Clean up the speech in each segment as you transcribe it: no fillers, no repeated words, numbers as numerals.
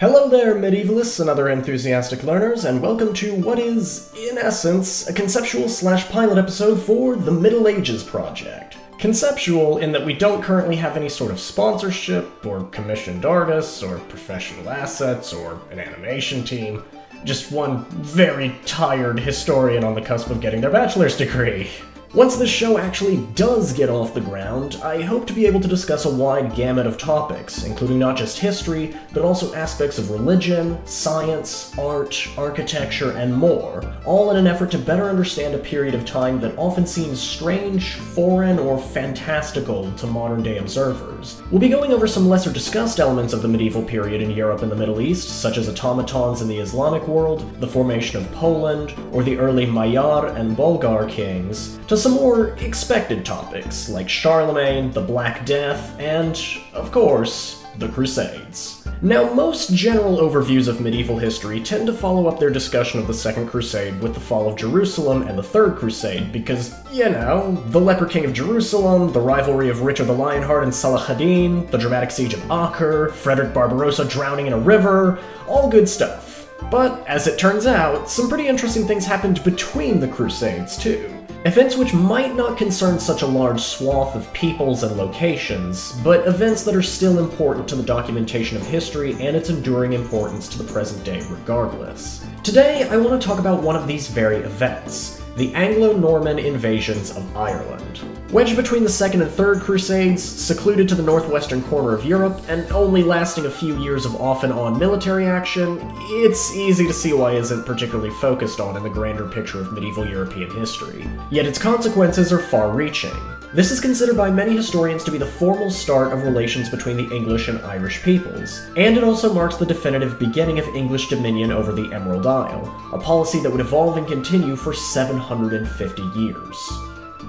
Hello there, medievalists and other enthusiastic learners, and welcome to what is, in essence, a conceptual/pilot episode for the Middle Ages project. Conceptual in that we don't currently have any sort of sponsorship, or commissioned artists, or professional assets, or an animation team. Just one very tired historian on the cusp of getting their bachelor's degree. Once this show actually does get off the ground, I hope to be able to discuss a wide gamut of topics, including not just history, but also aspects of religion, science, art, architecture, and more, all in an effort to better understand a period of time that often seems strange, foreign, or fantastical to modern-day observers. We'll be going over some lesser discussed elements of the medieval period in Europe and the Middle East, such as automatons in the Islamic world, the formation of Poland, or the early Magyar and Bulgar kings, to some more expected topics, like Charlemagne, the Black Death, and, of course, the Crusades. Now, most general overviews of medieval history tend to follow up their discussion of the Second Crusade with the fall of Jerusalem and the Third Crusade because, you know, the Leper King of Jerusalem, the rivalry of Richard the Lionheart and Salah ad-Din, the dramatic siege of Acre, Frederick Barbarossa drowning in a river, all good stuff. But, as it turns out, some pretty interesting things happened between the Crusades, too. Events which might not concern such a large swath of peoples and locations, but events that are still important to the documentation of history and its enduring importance to the present day regardless. Today, I want to talk about one of these very events, the Anglo-Norman invasions of Ireland. Wedged between the Second and Third Crusades, secluded to the northwestern corner of Europe, and only lasting a few years of off-and-on military action, it's easy to see why it isn't particularly focused on in the grander picture of medieval European history. Yet its consequences are far-reaching. This is considered by many historians to be the formal start of relations between the English and Irish peoples, and it also marks the definitive beginning of English dominion over the Emerald Isle, a policy that would evolve and continue for 750 years.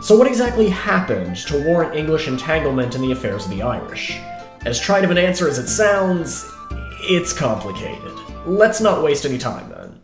So what exactly happened to warrant English entanglement in the affairs of the Irish? As trite of an answer as it sounds, it's complicated. Let's not waste any time then.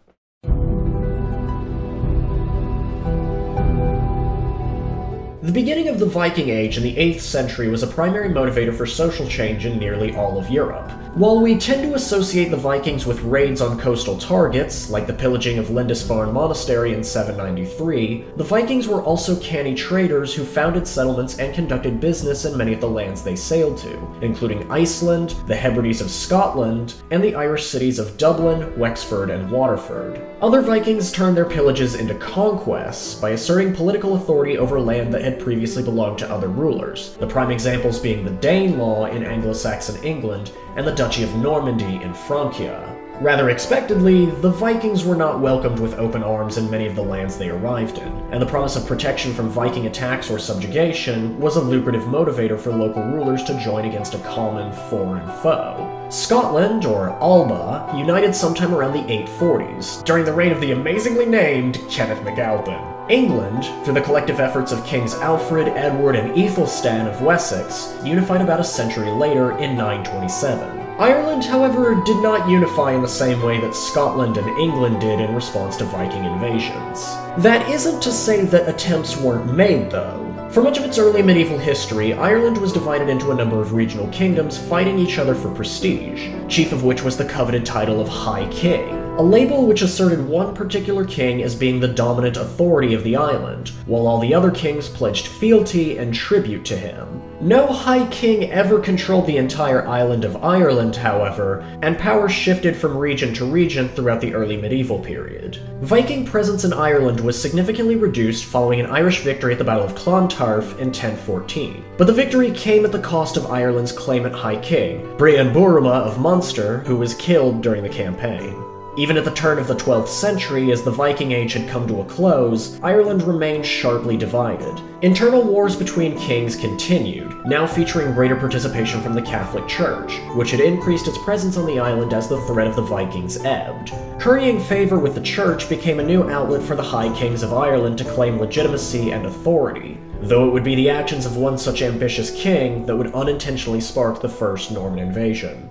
The beginning of the Viking Age in the 8th century was a primary motivator for social change in nearly all of Europe. While we tend to associate the Vikings with raids on coastal targets, like the pillaging of Lindisfarne Monastery in 793, the Vikings were also canny traders who founded settlements and conducted business in many of the lands they sailed to, including Iceland, the Hebrides of Scotland, and the Irish cities of Dublin, Wexford, and Waterford. Other Vikings turned their pillages into conquests by asserting political authority over land that had previously belonged to other rulers, the prime examples being the Danelaw in Anglo-Saxon England and the Duchy of Normandy in Francia. Rather expectedly, the Vikings were not welcomed with open arms in many of the lands they arrived in, and the promise of protection from Viking attacks or subjugation was a lucrative motivator for local rulers to join against a common foreign foe. Scotland, or Alba, united sometime around the 840s, during the reign of the amazingly named Kenneth MacAlpin. England, through the collective efforts of Kings Alfred, Edward, and Aethelstan of Wessex, unified about a century later in 927. Ireland, however, did not unify in the same way that Scotland and England did in response to Viking invasions. That isn't to say that attempts weren't made, though. For much of its early medieval history, Ireland was divided into a number of regional kingdoms fighting each other for prestige, chief of which was the coveted title of High King, a label which asserted one particular king as being the dominant authority of the island, while all the other kings pledged fealty and tribute to him. No High King ever controlled the entire island of Ireland, however, and power shifted from region to region throughout the early medieval period. Viking presence in Ireland was significantly reduced following an Irish victory at the Battle of Clontarf in 1014, but the victory came at the cost of Ireland's claimant High King, Brian Boruma of Munster, who was killed during the campaign. Even at the turn of the 12th century, as the Viking Age had come to a close, Ireland remained sharply divided. Internal wars between kings continued, now featuring greater participation from the Catholic Church, which had increased its presence on the island as the threat of the Vikings ebbed. Currying favor with the Church became a new outlet for the High Kings of Ireland to claim legitimacy and authority, though it would be the actions of one such ambitious king that would unintentionally spark the first Norman invasion.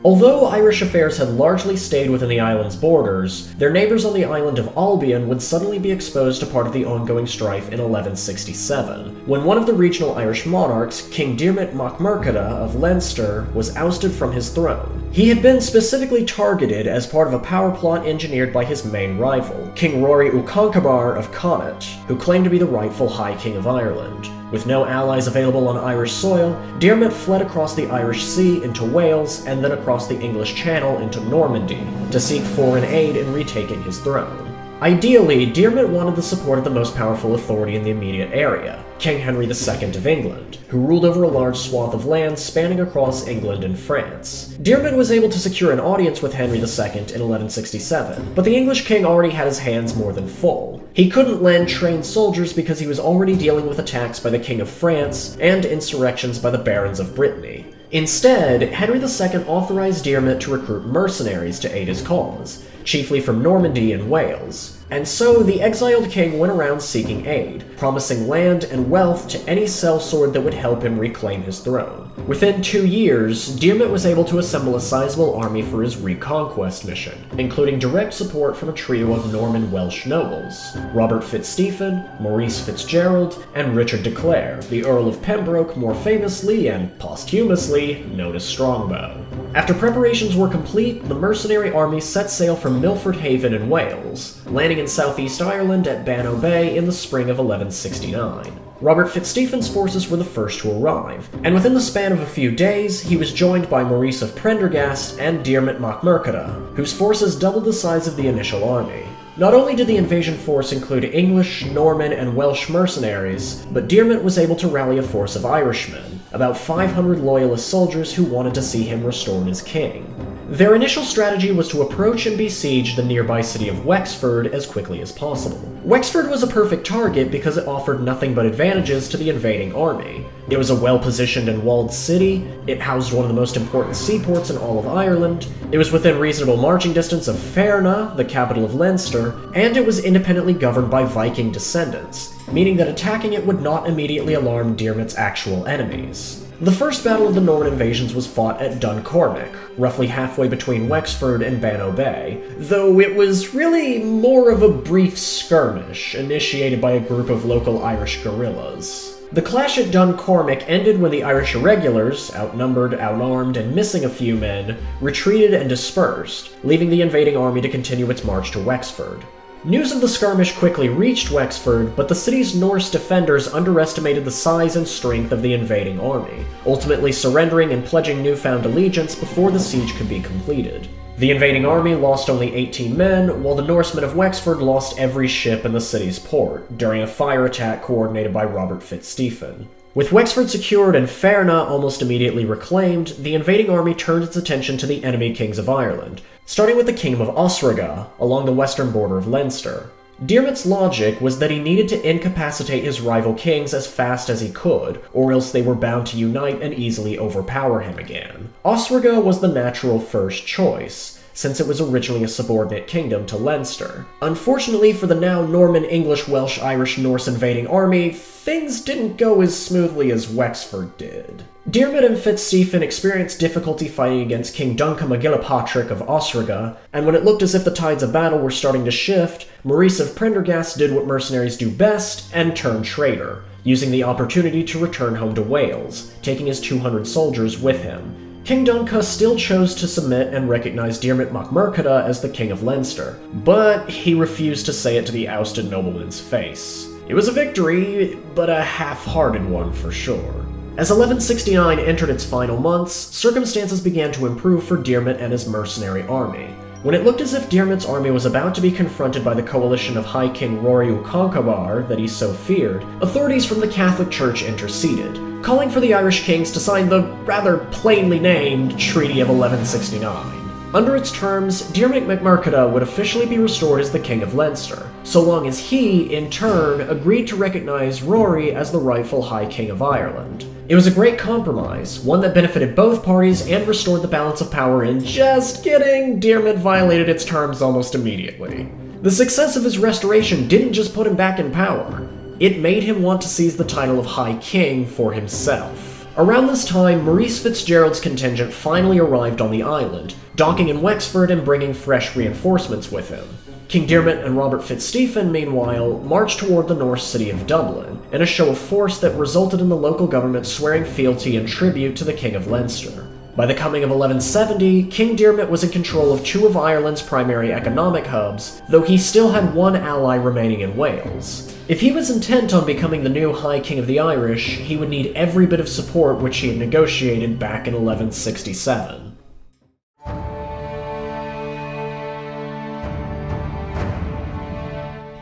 Although Irish affairs had largely stayed within the island's borders, their neighbors on the island of Albion would suddenly be exposed to part of the ongoing strife in 1167, when one of the regional Irish monarchs, King Diarmait Mac Murchada of Leinster, was ousted from his throne. He had been specifically targeted as part of a power plot engineered by his main rival, King Rory O'Concabar of Connaught, who claimed to be the rightful High King of Ireland. With no allies available on Irish soil, Diarmait fled across the Irish Sea into Wales and then across the English Channel into Normandy to seek foreign aid in retaking his throne. Ideally, Diarmait wanted the support of the most powerful authority in the immediate area, King Henry II of England, who ruled over a large swath of land spanning across England and France. Diarmait was able to secure an audience with Henry II in 1167, but the English king already had his hands more than full. He couldn't lend trained soldiers because he was already dealing with attacks by the King of France and insurrections by the barons of Brittany. Instead, Henry II authorized Diarmait to recruit mercenaries to aid his cause, chiefly from Normandy and Wales. And so the exiled king went around seeking aid, promising land and wealth to any sellsword that would help him reclaim his throne. Within 2 years, Diarmait was able to assemble a sizable army for his reconquest mission, including direct support from a trio of Norman Welsh nobles, Robert FitzStephen, Maurice Fitzgerald, and Richard de Clare, the Earl of Pembroke, more famously and posthumously known as Strongbow. After preparations were complete, the mercenary army set sail from Milford Haven in Wales, landing in southeast Ireland at Bannow Bay in the spring of 1169. Robert FitzStephen's forces were the first to arrive, and within the span of a few days, he was joined by Maurice of Prendergast and Diarmait Mac Murchada, whose forces doubled the size of the initial army. Not only did the invasion force include English, Norman, and Welsh mercenaries, but Diarmait was able to rally a force of Irishmen, about 500 loyalist soldiers who wanted to see him restored as king. Their initial strategy was to approach and besiege the nearby city of Wexford as quickly as possible. Wexford was a perfect target because it offered nothing but advantages to the invading army. It was a well-positioned and walled city, it housed one of the most important seaports in all of Ireland, it was within reasonable marching distance of Ferna, the capital of Leinster, and it was independently governed by Viking descendants, meaning that attacking it would not immediately alarm Diarmait's actual enemies. The first battle of the Norman invasions was fought at Duncormick, roughly halfway between Wexford and Bannow Bay, though it was really more of a brief skirmish initiated by a group of local Irish guerrillas. The clash at Duncormick ended when the Irish irregulars, outnumbered, outarmed, and missing a few men, retreated and dispersed, leaving the invading army to continue its march to Wexford. News of the skirmish quickly reached Wexford, but the city's Norse defenders underestimated the size and strength of the invading army, ultimately surrendering and pledging newfound allegiance before the siege could be completed. The invading army lost only 18 men, while the Norsemen of Wexford lost every ship in the city's port, during a fire attack coordinated by Robert FitzStephen. With Wexford secured and Ferna almost immediately reclaimed, the invading army turned its attention to the enemy kings of Ireland, starting with the Kingdom of Osrhoga, along the western border of Leinster. Diarmait's logic was that he needed to incapacitate his rival kings as fast as he could, or else they were bound to unite and easily overpower him again. Osrhoga was the natural first choice, since it was originally a subordinate kingdom to Leinster. Unfortunately for the now Norman, English, Welsh, Irish, Norse invading army, things didn't go as smoothly as Wexford did. Diarmait and FitzStephen experienced difficulty fighting against King Duncan MacGillipatrick of Osrhoga, and when it looked as if the tides of battle were starting to shift, Maurice of Prendergast did what mercenaries do best and turned traitor, using the opportunity to return home to Wales, taking his 200 soldiers with him. King Duncan still chose to submit and recognize Diarmait Mac Murchada as the King of Leinster, but he refused to say it to the ousted nobleman's face. It was a victory, but a half-hearted one for sure. As 1169 entered its final months, circumstances began to improve for Diarmait and his mercenary army. When it looked as if Diarmait's army was about to be confronted by the coalition of High King Rory O'Concabar that he so feared, authorities from the Catholic Church interceded, calling for the Irish kings to sign the rather plainly named Treaty of 1169. Under its terms, Diarmait Mac Murchada would officially be restored as the King of Leinster, so long as he, in turn, agreed to recognize Rory as the rightful High King of Ireland. It was a great compromise, one that benefited both parties and restored the balance of power in just kidding, Diarmait violated its terms almost immediately. The success of his restoration didn't just put him back in power, it made him want to seize the title of High King for himself. Around this time, Maurice Fitzgerald's contingent finally arrived on the island, docking in Wexford and bringing fresh reinforcements with him. King Diarmait and Robert Fitzstephen, meanwhile, marched toward the Norse city of Dublin, in a show of force that resulted in the local government swearing fealty and tribute to the King of Leinster. By the coming of 1170, King Diarmait was in control of two of Ireland's primary economic hubs, though he still had one ally remaining in Wales. If he was intent on becoming the new High King of the Irish, he would need every bit of support which he had negotiated back in 1167.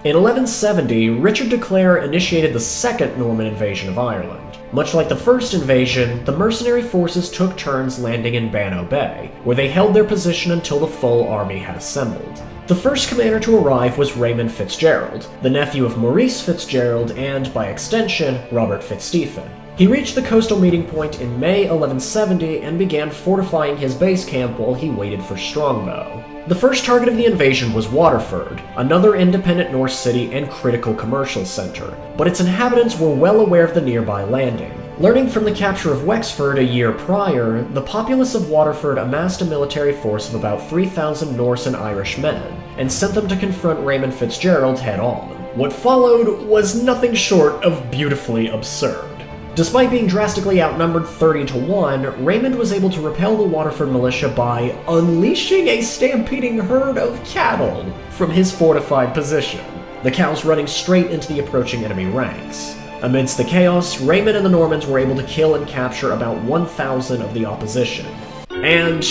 In 1170, Richard de Clare initiated the second Norman invasion of Ireland. Much like the first invasion, the mercenary forces took turns landing in Bannow Bay, where they held their position until the full army had assembled. The first commander to arrive was Raymond Fitzgerald, the nephew of Maurice Fitzgerald and, by extension, Robert Fitzstephen. He reached the coastal meeting point in May 1170 and began fortifying his base camp while he waited for Strongbow. The first target of the invasion was Waterford, another independent Norse city and critical commercial center, but its inhabitants were well aware of the nearby landing. Learning from the capture of Wexford a year prior, the populace of Waterford amassed a military force of about 3,000 Norse and Irish men, and sent them to confront Raymond Fitzgerald head-on. What followed was nothing short of beautifully absurd. Despite being drastically outnumbered 30-1, Raymond was able to repel the Waterford militia by unleashing a stampeding herd of cattle from his fortified position, the cows running straight into the approaching enemy ranks. Amidst the chaos, Raymond and the Normans were able to kill and capture about 1,000 of the opposition. And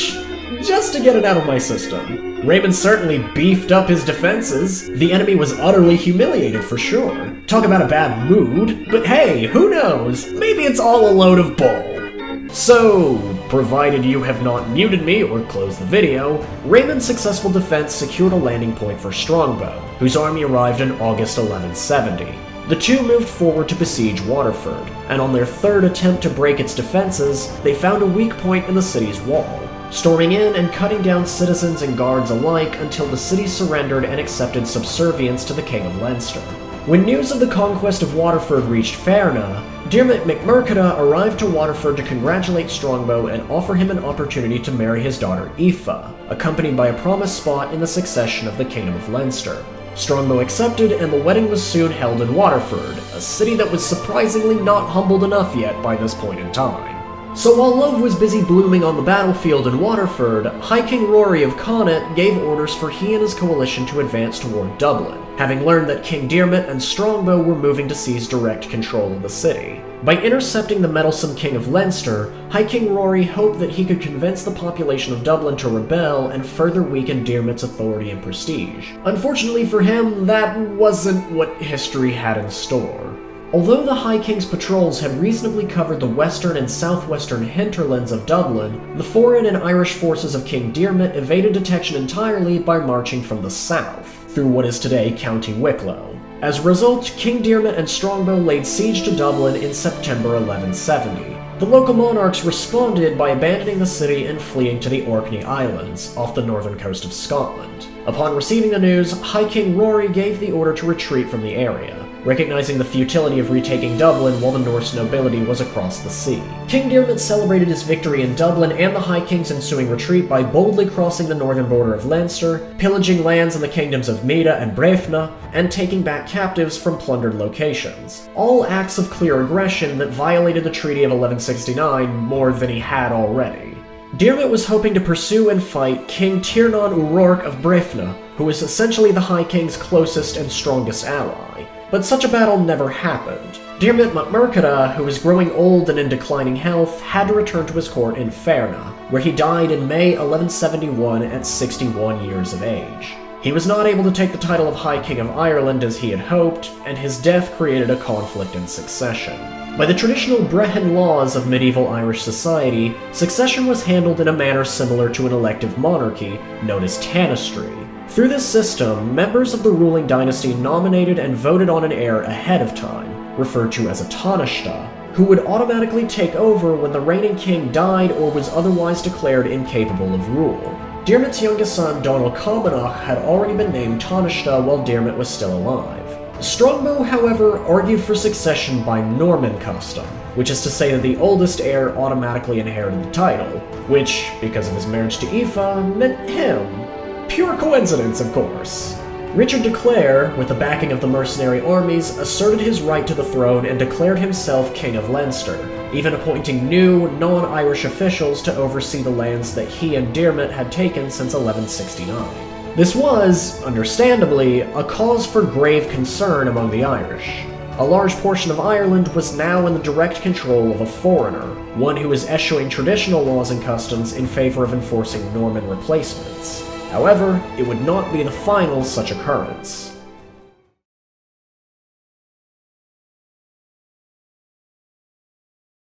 just to get it out of my system, Raymond certainly beefed up his defenses. The enemy was utterly humiliated for sure. Talk about a bad mood, but hey, who knows? Maybe it's all a load of bull. So, provided you have not muted me or closed the video, Raymond's successful defense secured a landing point for Strongbow, whose army arrived in August 1170. The two moved forward to besiege Waterford, and on their third attempt to break its defenses, they found a weak point in the city's wall, storming in and cutting down citizens and guards alike until the city surrendered and accepted subservience to the King of Leinster. When news of the conquest of Waterford reached Ferna, Diarmait Mac Murchada arrived to Waterford to congratulate Strongbow and offer him an opportunity to marry his daughter Aoife, accompanied by a promised spot in the succession of the Kingdom of Leinster. Strongbow accepted, and the wedding was soon held in Waterford, a city that was surprisingly not humbled enough yet by this point in time. So while love was busy blooming on the battlefield in Waterford, High King Rory of Connaught gave orders for he and his coalition to advance toward Dublin, having learned that King Diarmait and Strongbow were moving to seize direct control of the city. By intercepting the meddlesome King of Leinster, High King Rory hoped that he could convince the population of Dublin to rebel and further weaken Diarmait's authority and prestige. Unfortunately for him, that wasn't what history had in store. Although the High King's patrols had reasonably covered the western and southwestern hinterlands of Dublin, the foreign and Irish forces of King Diarmait evaded detection entirely by marching from the south, through what is today County Wicklow. As a result, King Diarmait and Strongbow laid siege to Dublin in September 1170. The local monarchs responded by abandoning the city and fleeing to the Orkney Islands, off the northern coast of Scotland. Upon receiving the news, High King Rory gave the order to retreat from the area, recognizing the futility of retaking Dublin while the Norse nobility was across the sea. King Diarmait celebrated his victory in Dublin and the High King's ensuing retreat by boldly crossing the northern border of Leinster, pillaging lands in the kingdoms of Meath and Brefna, and taking back captives from plundered locations. All acts of clear aggression that violated the Treaty of 1169 more than he had already. Diarmait was hoping to pursue and fight King Tiernan O'Rourke of Brefna, who was essentially the High King's closest and strongest ally. But such a battle never happened. Diarmait Mac Murchada, who was growing old and in declining health, had to return to his court in Ferna, where he died in May 1171 at 61 years of age. He was not able to take the title of High King of Ireland as he had hoped, and his death created a conflict in succession. By the traditional Brehon laws of medieval Irish society, succession was handled in a manner similar to an elective monarchy, known as tanistry. Through this system, members of the ruling dynasty nominated and voted on an heir ahead of time, referred to as a Taoiseach, who would automatically take over when the reigning king died or was otherwise declared incapable of rule. Diarmait's youngest son, Donald Camanach, had already been named Taoiseach while Diarmait was still alive. Strongbow, however, argued for succession by Norman custom, which is to say that the oldest heir automatically inherited the title, which, because of his marriage to Aoife, meant him. Pure coincidence, of course. Richard de Clare, with the backing of the mercenary armies, asserted his right to the throne and declared himself King of Leinster, even appointing new, non-Irish officials to oversee the lands that he and Diarmait had taken since 1169. This was, understandably, a cause for grave concern among the Irish. A large portion of Ireland was now in the direct control of a foreigner, one who was eschewing traditional laws and customs in favor of enforcing Norman replacements. However, it would not be the final such occurrence.